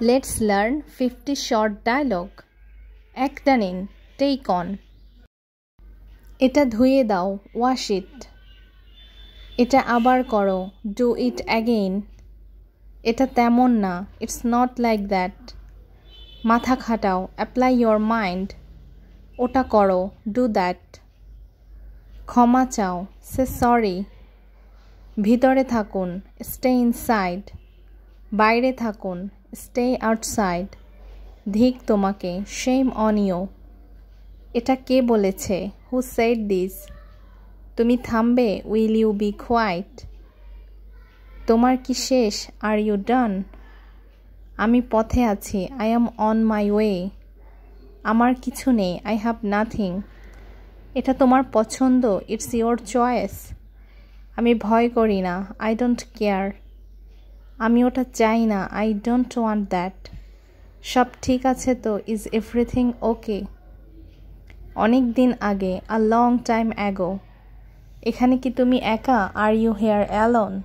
Let's learn 50 short dialogue. একটা নিন, take on. এটা ধুয়ে দাও, wash it. এটা আবার করো, do it again. এটা তেমন না, it's not like that. মাথা খাটাও, apply your mind. ওটা করো, do that. ক্ষমা চাও, say sorry. ভিতরে থাকুন, stay inside. বাইরে থাকুন, stay outside. ধিক তোমাকে, shame on you. এটা কে বলেছে, who said this? তুমি থামবে, will you be quiet? তোমার কি শেষ, are you done? আমি পথে আছি, I am on my way. আমার কিছু নেই, I have nothing. এটা তোমার পছন্দ, it's your choice. আমি ভয় করি না, I don't care. আমি ওটা চাই না, I don't want that. সব ঠিক আছে তো, is everything okay? অনেক দিন আগে, a long time ago. এখানে কি তুমি একা, are you here alone?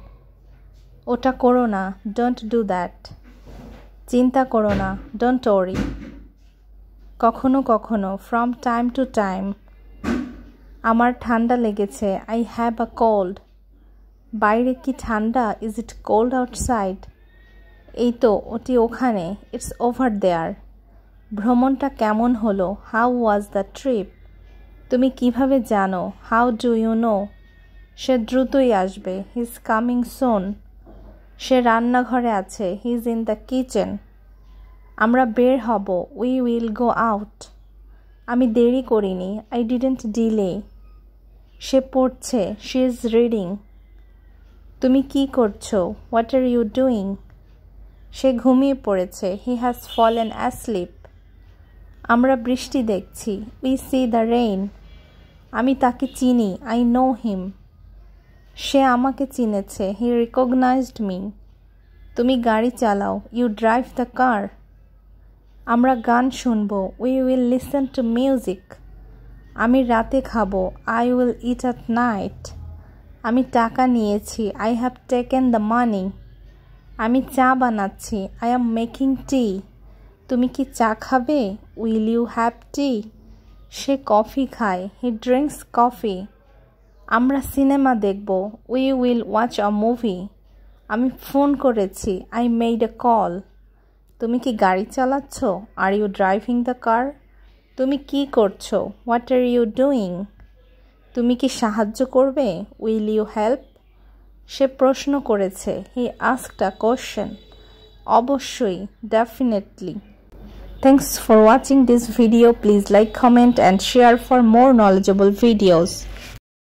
ওটা করো না, don't do that. চিন্তা করো না, don't worry. কখনো কখনো, from time to time. আমার ঠান্ডা লেগেছে, I have a cold. বাইরে কি ঠান্ডা, is it cold outside? এই তো, ওটি ওখানে, it's over there. ভ্রমণটা কেমন হলো, how was the trip? তুমি কিভাবে জানো, how do you know? সে দ্রুতই আসবে, he's coming soon. সে রান্নাঘরে আছে, he's in the kitchen. আমরা বের হব, we will go out. আমি দেরি করিনি, I didn't delay. সে পড়ছে, she is reading. তুমি কি করছো, what are you doing? সে ঘুমিয়ে পড়েছে, he has fallen asleep. আমরা বৃষ্টি দেখছি, we see the rain. আমি তাকে চিনি, I know him. সে আমাকে চিনেছে, he recognized me. তুমি গাড়ি চালাও, you drive the car. আমরা গান শুনবো, we will listen to music. আমি রাতে খাবো, I will eat at night. আমি টাকা নিয়েছি, I have taken the money. আমি চা বানাচ্ছি, I am making tea. তুমি কি চা খাবে, will you have tea? Say coffee খায়, he drinks coffee. আমরা সিনেমা দেখব, we will watch a movie. আমি ফোন করেছি, I made a call. তুমি কি গাড়ি চালাচ্ছ, are you driving the car? তুমি কি করছো, what are you doing? তুমি কি সাহায্য করবে, will you help? সে প্রশ্ন করেছে, he asked a question. অবশ্যই, definitely. Thanks for watching this video. Please like, comment and share for more knowledgeable videos.